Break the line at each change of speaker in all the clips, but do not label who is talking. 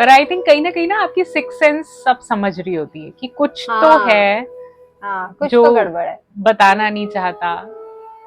पर I think कहीं ना आपकी सिक्स सेंस सब समझ रही होती है कि कुछ तो
हाँ
है
हाँ, कुछ
जो
तो गड़बड़ है।
बताना नहीं चाहता,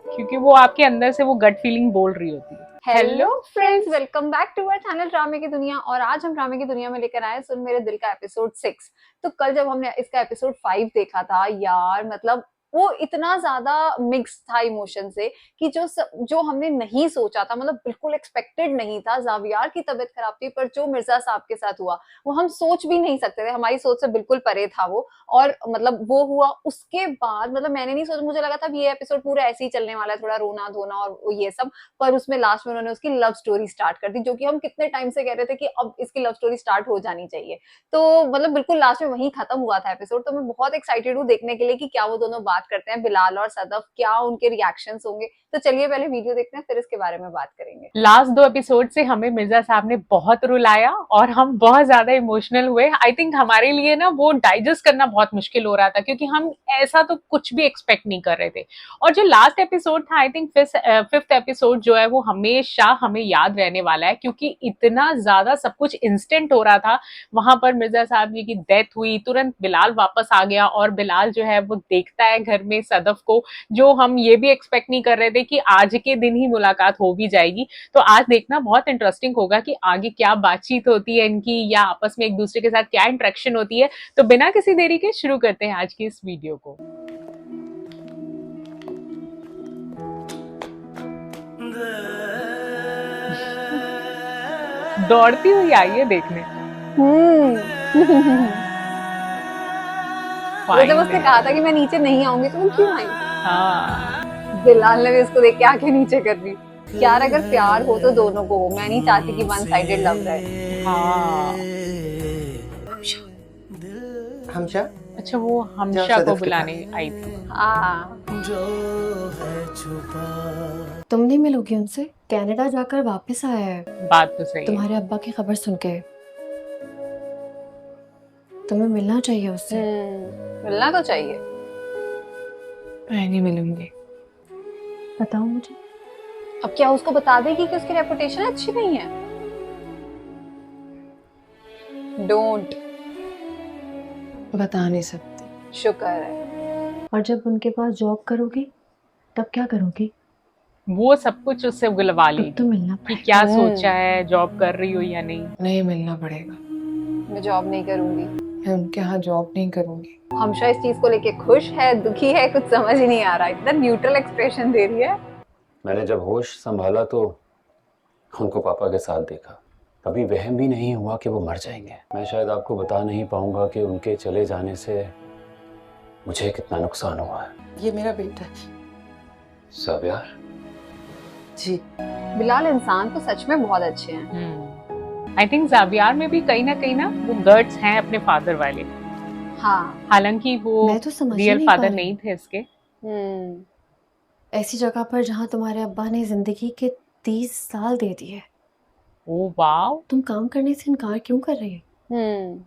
क्योंकि वो आपके अंदर से वो गट फीलिंग बोल रही होती है।
Hello friends, welcome back to our channel ड्रामे की दुनिया। और आज हम ड्रामे की दुनिया में लेकर आए सुन मेरे दिल का एपिसोड 6। तो कल जब हमने इसका एपिसोड 5 देखा था यार, मतलब वो इतना ज्यादा मिक्स था इमोशन से कि जो हमने नहीं सोचा था, मतलब बिल्कुल एक्सपेक्टेड नहीं था। जावियार की तबीयत खराब थी, पर जो मिर्जा साहब के साथ हुआ वो हम सोच भी नहीं सकते थे, हमारी सोच से बिल्कुल परे था वो। और मतलब वो हुआ उसके बाद, मतलब मैंने नहीं सोचा, मुझे लगा था ये एपिसोड पूरा ऐसे ही चलने वाला है, थोड़ा रोना धोना और ये सब। पर उसमें लास्ट में उन्होंने उसकी लव स्टोरी स्टार्ट कर दी, जो कि हम कितने टाइम से कह रहे थे कि अब इसकी लव स्टोरी स्टार्ट हो जानी चाहिए। तो मतलब बिल्कुल लास्ट में वहीं खत्म हुआ था एपिसोड। तो मैं बहुत एक्साइटेड हूँ देखने के लिए कि क्या वो दोनों बात करते हैं, बिलाल और सदफ, क्या उनके रिएक्शंस होंगे। तो चलिए पहले वीडियो देखते हैं, फिर इसके बारे में बात करेंगे।
लास्ट 2 एपिसोड से हमें मिर्जा साहब ने बहुत रुलाया और हम बहुत ज्यादा इमोशनल हुए। आई थिंक हमारे लिए ना वो डाइजेस्ट करना बहुत मुश्किल हो रहा था, क्योंकि हम ऐसा तो कुछ भी एक्सपेक्ट नहीं कर रहे थे। और जो लास्ट एपिसोड था, आई थिंक फिफ्थ एपिसोड जो है, वो हमेशा हमें याद रहने वाला है, क्योंकि इतना ज्यादा सब कुछ इंस्टेंट हो रहा था। वहां पर मिर्जा साहब जी की डेथ हुई, तुरंत बिलाल वापस आ गया और बिलाल जो है वो देखता है घर में सदफ को, जो हम ये भी एक्सपेक्ट नहीं कर रहे थे कि आज के दिन ही मुलाकात हो भी जाएगी। तो आज देखना बहुत इंटरेस्टिंग होगा कि आगे क्या बातचीत होती है इनकी, या आपस में एक दूसरे के साथ क्या इंटरेक्शन होती है। तो बिना किसी देरी के शुरू करते हैं आज की इस वीडियो को। दौड़ती हुई आई है देखने।
वो जब उसने
फाइनली।
कहा था कि मैं नीचे नहीं आऊंगी, तो वो क्यों आई?
हाँ।
बिलाल ने भी उसको देख के आंखें नीचे कर दी। यार अगर प्यार हो तो दोनों को हो, मैं नहीं चाहती कि वन साइडेड लव रहे।
हाँ।
हमशा
अच्छा, वो
जाओ
हमशा को
सदफ के
बुलाने
पास।
आई थी।
हाँ,
तुम नहीं मिलोगी उनसे? कनाडा जाकर वापस आया है
बात तो सही है।
तुम्हारे अब्बा की खबर सुन के। तुम्हें मिलना चाहिए उससे।
मिलना तो चाहिए।
मैं नहीं मिलूंगी।
बताओ मुझे।
अब क्या उसको बता देगी कि उसकी रेपुटेशन अच्छी नहीं है? डोंट।
बता नहीं सकती।
शुक्र है।
और जब उनके पास जॉब करोगी तब क्या करोगी?
वो सब कुछ उससे बुलवा
तब तो
लेगी
मिलना
कि
पड़ेगा।
क्या सोचा है, जॉब कर रही हो या नहीं।
नहीं, मिलना पड़ेगा।
मैं जॉब नहीं करूंगी।
मैं उनके यहाँ जॉब नहीं करूंगी।
हमशा इस चीज को लेके खुश है, दुखी है, कुछ समझ ही नहीं आ रहा। इतना न्यूट्रल एक्सप्रेशन दे रही है।
मैंने जब होश संभाला तो उनको पापा के साथ देखा। कभी वहम भी नहीं हुआ कि वो मर जाएंगे। मैं शायद आपको बता नहीं पाऊंगा कि उनके चले जाने से मुझे कितना नुकसान हुआ है।
ये मेरा बेटा है।
जावियार,
जी
बिलाल इंसान तो सच में बहुत अच्छे हैं।
आई थिंक जावियार में भी कहीं ना वो गट्स हैं अपने फादर वाले।
हाँ।
हालांकि वो
मैं तो समझ ही
रियल
नहीं पा
फादर
रही।
नहीं थे इसके।
ऐसी जगह पर जहाँ तुम्हारे अब्बा ने जिंदगी के 30 साल दे दिए,
ओ वाओ।
तुम काम करने से इनकार क्यों कर रही हो?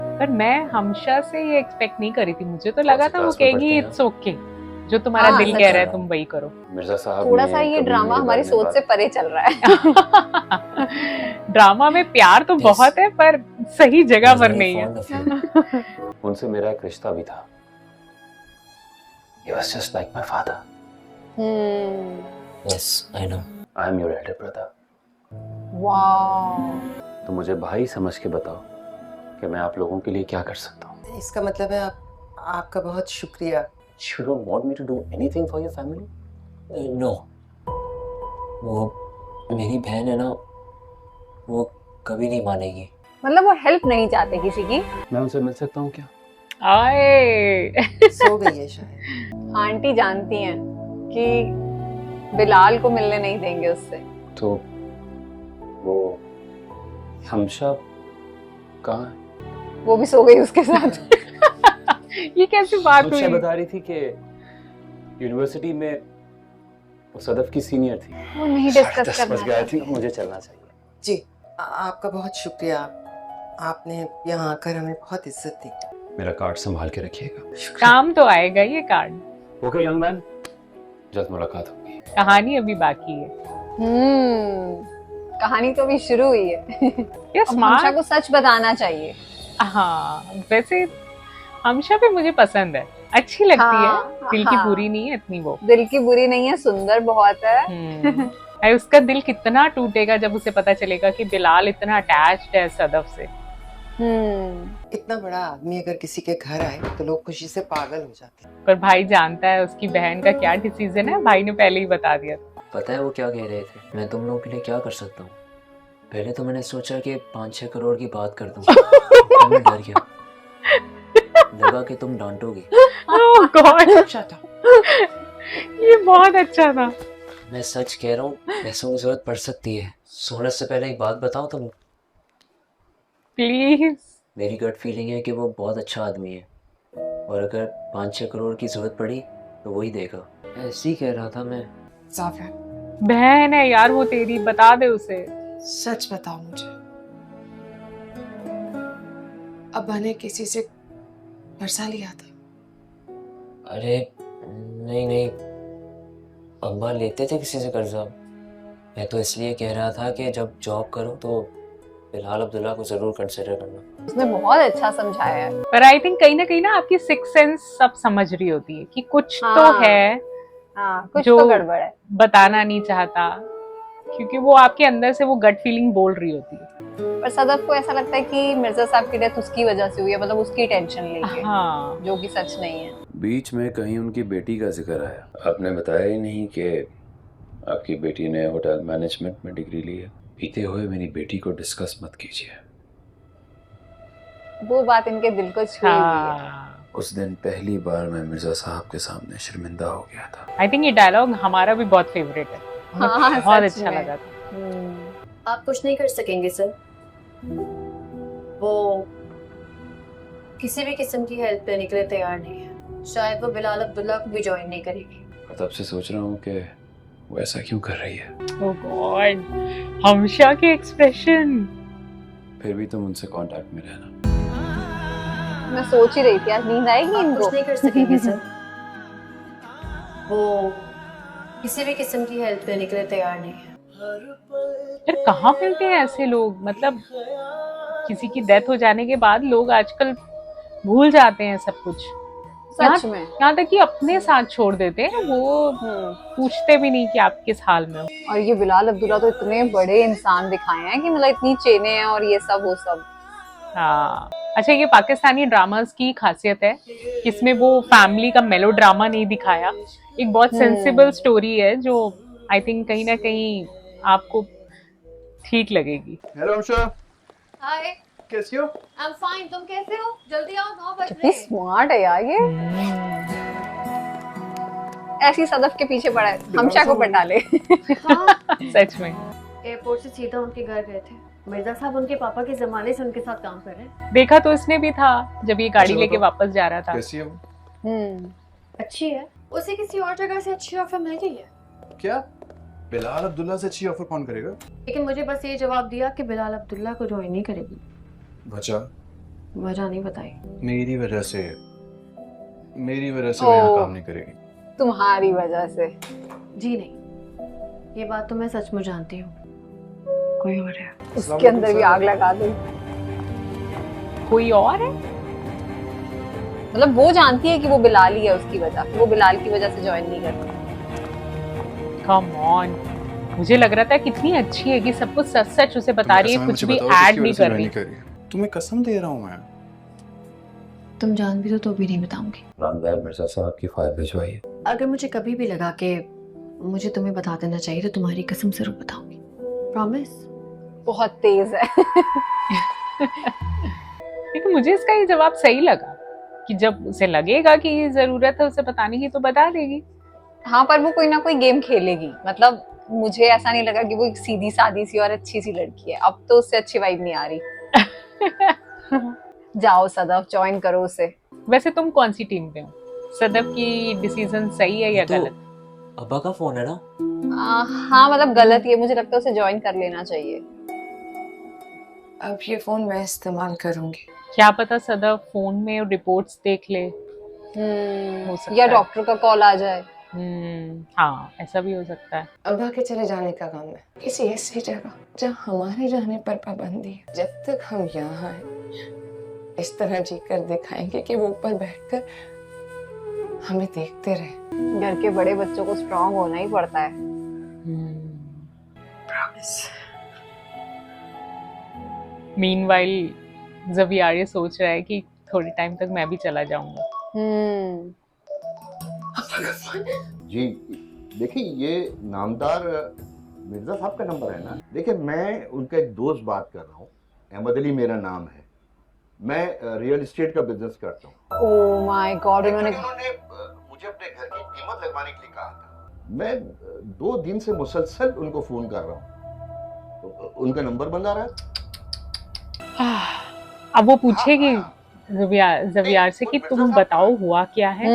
पर मैं हमशा से ये एक्सपेक्ट नहीं करी थी। मुझे तो लगा था वो
क्लास में पढ़ते
कहेगी
हैं
इट्स ओके, जो तुम्हारा
हाँ,
दिल
सच
कह रहा है
में।
तुम वही करो।
मिर्जा साहब
थोड़ा
ने
सा ये
कभी
ड्रामा
मेरे
हमारी
बारे में
सोच से
बात-
परे चल रहा है।
ड्रामा में प्यार तो बहुत है, पर सही जगह पर नहीं है।
उनसे मेरा एक रिश्ता भी था। He was just like my father.
Yes, I know.
I am your elder brother.
वाह।
तो मुझे भाई समझ के बताओ कि मैं आप लोगों के लिए क्या कर सकता हूँ।
इसका मतलब है आपका बहुत शुक्रिया।
You don't want me to do anything for your family?
No. वो मेरी बहन है ना, वो कभी नहीं मानेगी।
मतलब वो हेल्प नहीं चाहते किसी की।
मैं उनसे मिल सकता हूँ क्या?
आए।
सो गई है शायद।
आंटी जानती हैं कि बिलाल को मिलने नहीं देंगे उससे।
तो वो हमशा कहाँ है?
वो भी सो गई उसके साथ।
ये कैसी बात
हमशा
हुई?
बता रही थी कि यूनिवर्सिटी में वो सदफ की सीनियर थी।
वो नहीं
10:30
डिस्कस
बज
करना
गया
चाहती।
थी, मुझे चलना चाहिए।
जी आपका बहुत शुक्रिया। आपने यहाँ आकर हमें बहुत इज्जत दी।
मेरा कार्ड संभाल के रखिएगा।
काम तो आएगा ये कार्ड।
ओके यंग मैन, जल्द मुलाकात होगी।
कहानी अभी बाकी है।
कहानी तो अभी शुरू हुई है।
ये
अब हमशा
स्मार्ट।
को सच बताना चाहिए।
हाँ वैसे हमशा भी मुझे पसंद है, अच्छी लगती है,
हाँ,
दिल की
हाँ।
बुरी नहीं है इतनी वो।
दिल की बुरी नहीं है, सुंदर बहुत है।
अरे उसका दिल कितना टूटेगा जब उसे पता चलेगा कि बिलाल इतना अटैच्ड है सदफ से।
इतना बड़ा आदमी अगर किसी के घर आए तो लोग खुशी से पागल हो जाते हैं।
पर भाई जानता है उसकी बहन का क्या डिसीजन है, भाई ने पहले ही बता दिया था।
पता है वो क्या कह रहे थे? मैं तुम लोगों के लिए क्या कर सकता हूँ? पहले तो मैंने सोचा कि 5-6 करोड़ की बात कर दूँ, फिर मैं डर गया, लगा कि तुम डांटोगी।
ओह गॉड,
Shut up.
ये बहुत अच्छा था।
मैं सच कह रहा हूँ, पैसों की जरूरत पड़ सकती है। सोने से पहले एक बात बताओ तुम,
प्लीज।
मेरी गट फीलिंग है कि वो बहुत अच्छा आदमी है, और अगर 5-6 करोड़ की जरूरत पड़ी तो वही देगा। ऐसे ही कह रहा था मैं।
जाफर,
बहन है यार वो तेरी, बता दे उसे।
सच बताओ मुझे, अब्बा ने किसी से कर्जा लिया था?
अरे नहीं नहीं, अब्बा लेते थे किसी से कर्जा। मैं तो इसलिए कह रहा था कि जब जॉब करो तो बिलाल अब्दुल्ला को जरूर कंसिडर करना।
उसने बहुत अच्छा समझाया है।
पर आई थिंक कहीं ना आपकी सिक्स सेंस सब समझ रही होती है कि कुछ तो
हाँ।
है,
हाँ, कुछ
जो
तो गड़बड़ है।
बताना नहीं चाहता, क्योंकि वो आपके अंदर से वो गट फीलिंग बोल रही होती है।
पर सदफ को ऐसा लगता है कि मिर्जा साहब की डेथ उसकी वजह से हुई है, मतलब उसकी टेंशन लेके,
हाँ
जो कि सच नहीं है।
बीच में कहीं उनकी बेटी का जिक्र आया, आपने बताया ही नहीं कि आपकी बेटी ने होटल मैनेजमेंट में डिग्री ली है। पीते हुए मेरी बेटी को डिस्कस मत कीजिए।
वो बात इनके दिल को छू हुई है।
हाँ,
उस दिन पहली बार मैं मिर्जा साहब के सामने शर्मिंदा हो गया था।
आई थिंक ये डायलॉग हमारा भी बहुत फेवरेट है, हमें
हाँ,
बहुत
सच
अच्छा
में।
लगा था।
आप कुछ नहीं कर सकेंगे सर, वो किसी भी किस्म की हेल्प लेने के लिए तैयार नहीं है। शायद वो बिलाल अब्दुल्ला को भी ज्वाइन नहीं करेगी।
और तब से सोच रहा हूँ कि वो ऐसा क्यों कर रही है।
ओह गॉड, हमशा के एक्सप्रेशन।
फिर भी तुम उनसे कांटेक्ट में रहना।
मैं सोच ही रही थी आज नींद आएगी
आप
इनको।
कुछ नहीं कर सकेंगे सर, वो किसी भी किस्म की हेल्प लेने के लिए तैयार नहीं है।
यार कहाँ मिलते हैं ऐसे लोग, मतलब किसी की डेथ हो जाने के बाद लोग आजकल भूल जाते हैं सब कुछ।
सच में।
यहाँ तक कि अपने साथ छोड़ देते हैं, वो पूछते भी नहीं कि आप किस हाल में हो।
और ये बिलाल अब्दुल्ला तो इतने बड़े इंसान दिखाए हैं कि मतलब इतनी चेनें हैं और ये सब वो सब।
हाँ अच्छा, ये पाकिस्तानी ड्रामास की खासियत है, इसमें वो फैमिली का मेलो ड्रामा नहीं दिखाया, एक बहुत सेंसिबल स्टोरी है जो आई थिंक कहीं ना कहीं आपको ठीक लगेगी।
हेलो हमशा,
हाय,
कैसी हो?
I am fine. तुम कैसे हो? जल्दी आओ, 9 बज
कितनी
रहे हैं।
स्मार्ट है यार ये। ऐसी सदफ के पीछे पड़ा है, हमशा को पटा ले।
हाँ,
सच में।
एयरपोर्ट से सीधा उनके घर गए थे। मिर्जा साहब उनके पापा के जमाने से उनके साथ काम कर रहे हैं।
देखा तो इसने भी था जब ये गाड़ी
अच्छा,
लेके
बताओ।
वापस जा रहा था।
कैसी है वो?
अच्छी है। उसे किसी और जगह से अच्छी ऑफर मिल गई है,
क्या बिलाल अब्दुल्ला से अच्छी ऑफर कौन करेगा?
लेकिन मुझे बस ये जवाब दिया कि बिलाल अब्दुल्ला को ज्वाइन नहीं करेगी।
वजह?
वजह नहीं बताई।
मेरी वजह से वो यहाँ काम नहीं करेगी।
तुम्हारी वजह से।
जी नहीं, ये बात तो मैं सचमुच जानती हूँ। कोई और है।
उसके अंदर भी आग लगा दो।
कोई और है?
मतलब वो जानती है कि वो बिलाल ही है उसकी वजह, वो बिलाल की वजह से ज्वाइन नहीं करती।
कम ऑन, मुझे लग रहा था कितनी अच्छी है कि सब कुछ सच सच उसे बता रही है, कुछ भी ऐड नहीं कर रही।
तुम्हें कसम दे रहा हूँ मैं।
तुम जान भी तो भी नहीं बताऊंगी।
रामदार मिर्जा साहब की फाइल भिजवाइए।
अगर मुझे कभी भी लगा कि मुझे तुम्हें बता देना चाहिए तो तुम्हारी कसम जरूर बताऊंगी। प्रॉमिस।
बहुत तेज है।
लेकिन मुझे इसका ये जवाब सही लगा कि जब उसे लगेगा कि जरूरत है उसे बताने की तो बता देगी।
हाँ, पर वो कोई ना कोई गेम खेलेगी। मतलब मुझे ऐसा नहीं लगा कि वो एक सीधी सादी सी और अच्छी सी लड़की है। अब तो उससे अच्छी वाइब नहीं आ रही। जाओ सदफ, ज्वाइन करो उसे।
वैसे तुम कौन सी टीम पे हो? सदफ की डिसीजन सही है या
तो
गलत?
अब्बा का फोन है ना?
हाँ मतलब गलत ही है, मुझे लगता है उसे ज्वाइन कर लेना चाहिए।
अब ये फोन मैं इस्तेमाल करूंगी।
क्या पता सदफ फोन में रिपोर्ट्स देख ले, हो सकता
या
है।
डॉक्टर का कॉल आ जाए।
हाँ, ऐसा भी हो सकता है।
अब्बा के चले जाने का गम है, किसी ऐसी जगह जहाँ हमारे रहने पर पाबंदी है। जब तक हम यहाँ हैं इस तरह जी कर दिखाएंगे कि वो ऊपर बैठकर हमें देखते रहे।
घर के बड़े बच्चों को स्ट्रांग होना ही पड़ता है।
प्रॉमिस।
मीनवाइल ज़वियार ये सोच रहा है कि थोड़े टाइम तक मैं भी चला जाऊंगा।
जी देखिए, ये नामदार मिर्जा साहब का नंबर है ना। देखिए, मैं उनका एक दोस्त बात कर रहा हूँ, अहमद अली मेरा नाम है। मैं रियल एस्टेट का बिजनेस करता हूँ।
ओह माय गॉड, उन्होंने
मुझे अपने घर की कीमत लगवाने के लिए कहा था। मैं 2 दिन से मुसलसल उनको फोन कर रहा हूँ, तो उनका नंबर बंद आ रहा है।
अब वो पूछेगी ज़वियार से कि तुम बताओ हुआ क्या है।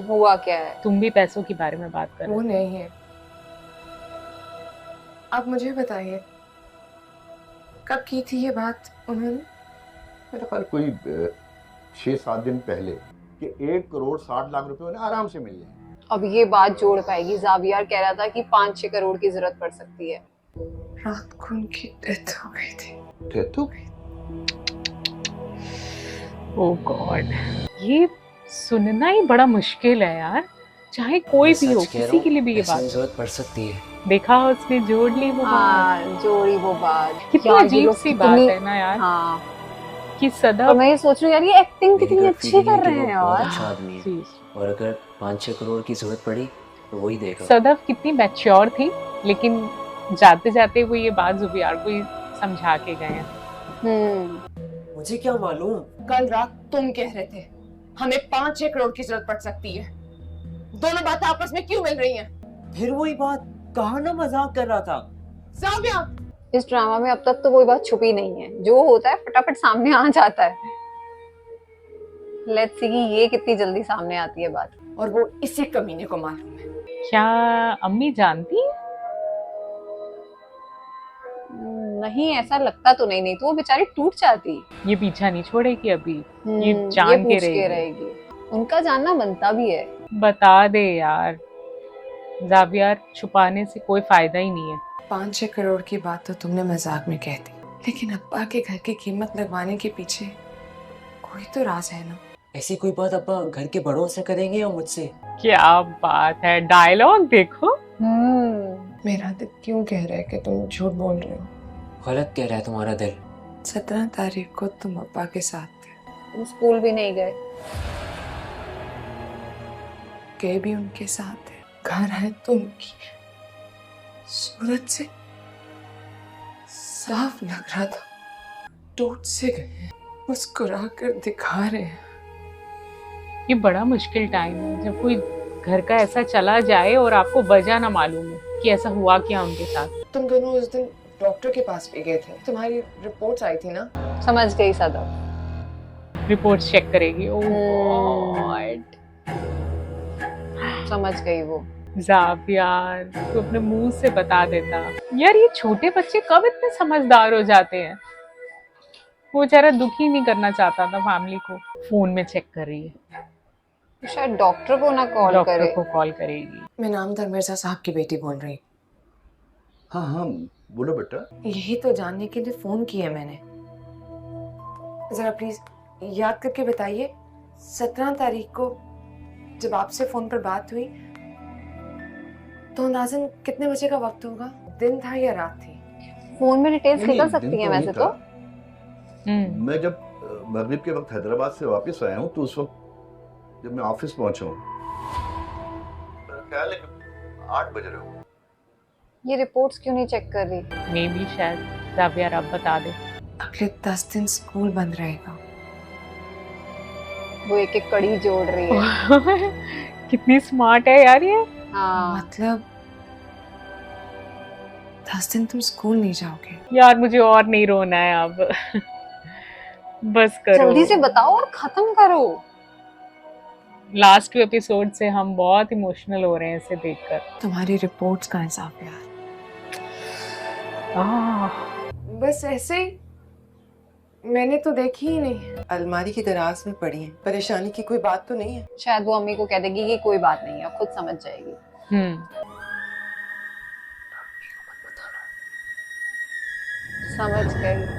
हुआ क्या है?
तुम भी पैसों के बारे में बात कर रहे
वो
हो।
नहीं है। आप मुझे बताइए, कब की थी ये बात उन्होंने?
मेरा ख्याल कोई 6-7 दिन पहले कि 1 करोड़ 60 लाख रुपए उन्हें आराम से मिल जाए।
अब ये बात जोड़ पाएगी? ज़ावियार कह रहा था कि 5-6 करोड़ की जरूरत पड़ सकती है।
रात को उनकी डेथ हो गई थी।
डेथ हो गई?
ओह गॉड, ये सुनना ही बड़ा मुश्किल है यार। चाहे कोई भी हो,
सच कह रहा
किसी
हूँ,
के लिए भी ये
पैसों की
बात।
जरूरत पड़ सकती है।
देखा उसने जोड़ ली वो बात।
हाँ, जोड़ी वो बात।
कितनी
यार, ये
अजीब
लोग
सी बात
कितनी-
है ना यार,
हाँ,
कि
और
सदा
मैं ये सोच रही हूँ यार, ये एक्टिंग
मेरी
कितनी
gut
अच्छी
feeling है
कर
कि
रहे
वो
हैं
बहुत
यार।
अच्छा आदमी है,
जी,
और अगर 5-6 करोड़ की जरूरत पड़ी तो वही देगा।
सदफ कितनी मैच्योर थी, लेकिन जाते जाते वो ये बात ज़ुबियार को ही समझा के गए हैं।
मुझे क्या मालूम।
कल रात तुम कह रहे थे हमें 5-6 करोड़ की जरूरत पड़ सकती है। दोनों बातें आपस में क्यों मिल रही हैं?
फिर वही बात, कहा ना मजाक कर रहा था।
ज़ाविया,
इस ड्रामा में अब तक तो कोई बात छुपी नहीं है, जो होता है फटाफट सामने आ जाता है। लेट्स सी कि ये कितनी जल्दी सामने आती है बात।
और वो इसी कमीने को मालूम है।
क्या अम्मी जानती?
नहीं, ऐसा लगता तो नहीं तो वो बेचारी टूट जाती।
ये पीछा नहीं छोड़ेगी अभी, ये
ये
जान के
पूछ के
रहेगी।
रहेगी। उनका जानना बनता भी है।
बता दे यार, ज़ावियार, छुपाने से कोई फायदा ही नहीं है।
5-6 करोड़ की बात तो तुमने मजाक में कह दी, लेकिन अब्बा के घर की कीमत लगवाने के पीछे कोई तो राज है ना।
ऐसी कोई बात अब्बा घर के बड़ों से करेंगे या मुझसे?
क्या बात है, डायलॉग देखो।
मेरा दिल क्यों कह रहा है कि तुम झूठ बोल रहे हो।
गलत कह रहा है तुम्हारा दिल।
17 तारीख को तुम अब्बा के साथ थे,
तुम स्कूल भी नहीं गए।
गए भी उनके साथ है। घर है तो उनकी सूरत से साफ लग रहा था टूट से गए, मुस्कुरा कर दिखा रहे हैं।
ये बड़ा मुश्किल टाइम है जब कोई घर का ऐसा चला जाए और आपको वजह ना मालूम हो कि ऐसा हुआ क्या उनके साथ।
तुम दोनों उस दिन डॉक्टर के पास भी गए थे, तुम्हारी रिपोर्ट्स आई थी ना।
समझ गई सदफ,
रिपोर्ट चेक करेगी। ओह गॉड,
समझ गई वो।
ज़ावियार, तू अपने मुंह से बता देता। यार, ये छोटे बच्चे कब इतने समझदार हो जाते हैं। वो बेचारा दुखी नहीं करना चाहता था फैमिली को। फोन में चेक कर रही है,
शायद डॉक्टर को ना कॉल
डॉक्टर
करे।
को कॉल करेगी।
मैं नामदार मिर्जा साहब की बेटी बोल रही हूँ।
हाँ हाँ, बोलो बेटा।
यही तो जानने के लिए फोन किया मैंने। जरा प्लीज याद करके बताइए, 17 तारीख को जब आपसे फोन पर बात हुई तो अंदाजन कितने बजे का वक्त होगा? दिन था या रात थी?
फोन में डिटेल्स
नहीं,
निकल
दिन
सकती हैं
तो नहीं
वैसे
था।
तो।
मैं जब मगरिब के वक्त हैदराबाद से वापस आया हूँ तो उस वक्त जब मैं ऑफिस पहुंचा हूँ, मेरा ख्याल है कि 8 बज रहे हो।
ये रिपोर्ट्स क्यों नहीं चेक कर रही?
मे भी शायद ज़ावियार अब बता दे।
अगले 10 दिन स्कूल बंद रहेगा।
वो एक एक कड़ी जोड़ रही है।
कितनी स्मार्ट है यार ये।
हाँ,
मतलब 10 दिन तुम स्कूल नहीं जाओगे?
यार, मुझे और नहीं रोना है अब। बस करो,
जल्दी से बताओ और खत्म करो।
लास्ट 2 एपिसोड से हम बहुत इमोशनल हो रहे हैं इसे देखकर।
तुम्हारी रिपोर्ट्स का हिसाब यार।
आह,
बस ऐसे ही मैंने तो देखी ही नहीं।
अलमारी की दराज में पड़ी है। परेशानी की कोई बात तो नहीं है?
शायद वो अम्मी को कह देगी कि कोई बात नहीं है, खुद समझ जाएगी। समझ गई।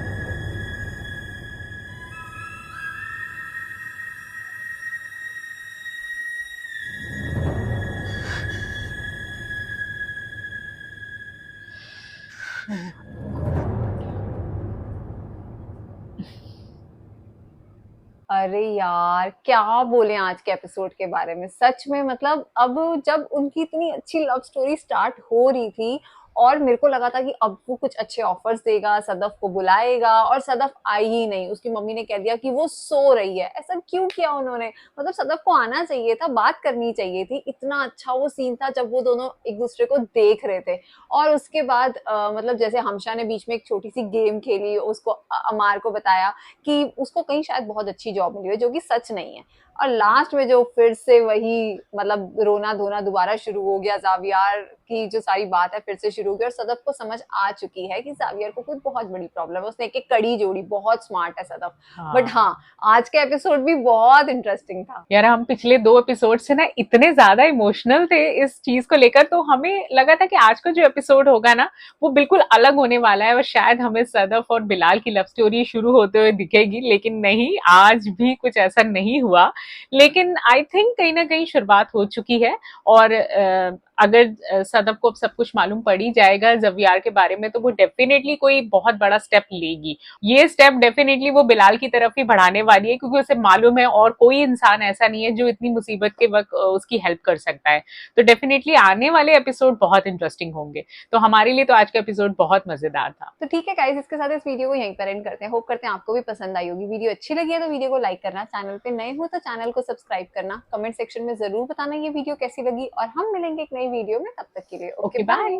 अरे यार क्या बोले आज के एपिसोड के बारे में, सच में मतलब अब जब उनकी इतनी अच्छी लव स्टोरी स्टार्ट हो रही थी और मेरे को लगा था कि अब वो कुछ अच्छे ऑफर्स देगा, सदफ को बुलाएगा, और सदफ आई ही नहीं। उसकी मम्मी ने कह दिया कि वो सो रही है। ऐसा क्यों किया उन्होंने? मतलब सदफ को आना चाहिए था, बात करनी चाहिए थी। इतना अच्छा वो सीन था जब वो दोनों एक दूसरे को देख रहे थे। और उसके बाद मतलब जैसे हमशा ने बीच में एक छोटी सी गेम खेली, उसको अमार को बताया कि उसको कहीं शायद बहुत अच्छी जॉब मिली है, जो कि सच नहीं है। और लास्ट में जो फिर से वही मतलब रोना धोना दोबारा शुरू हो गया, जावियर की जो सारी बात है फिर से शुरू हो गई, और सदफ को समझ आ चुकी है कि जावियर को कोई बहुत बड़ी प्रॉब्लम है। उसने एक कड़ी जोड़ी, बहुत स्मार्ट है सदफ। बट हाँ, आज का एपिसोड भी बहुत इंटरेस्टिंग था
यार। हम पिछले 2 एपिसोड से ना इतने ज्यादा इमोशनल थे इस चीज को लेकर, तो हमें लगा था कि आज का जो एपिसोड होगा ना वो बिल्कुल अलग होने वाला है और शायद हमें सदफ और बिलाल की लव स्टोरी शुरू होते हुए दिखेगी, लेकिन नहीं, आज भी कुछ ऐसा नहीं हुआ। लेकिन आई थिंक कहीं ना कहीं शुरुआत हो चुकी है। और अगर सदफ को अब सब कुछ मालूम पड़ ही जाएगा जवियार के बारे में, तो वो डेफिनेटली कोई बहुत बड़ा स्टेप लेगी। ये स्टेप डेफिनेटली वो बिलाल की तरफ ही बढ़ाने वाली है, क्योंकि उसे मालूम है और कोई इंसान ऐसा नहीं है जो इतनी मुसीबत के वक्त उसकी हेल्प कर सकता है। तो डेफिनेटली आने वाले एपिसोड बहुत इंटरेस्टिंग होंगे। तो हमारे लिए तो आज का एपिसोड बहुत मजेदार था।
तो ठीक है गाइस, इसके साथ इस वीडियो को यहीं पर एंड करते हैं। होप करते हैं आपको भी पसंद आई होगी। वीडियो अच्छी लगी है तो वीडियो को लाइक करना, चैनल पे नए हो तो चैनल को सब्सक्राइब करना, कमेंट सेक्शन में जरूर बताना ये वीडियो कैसी लगी, और हम मिलेंगे एक नई वीडियो में। तब तक के लिए ओके बाय।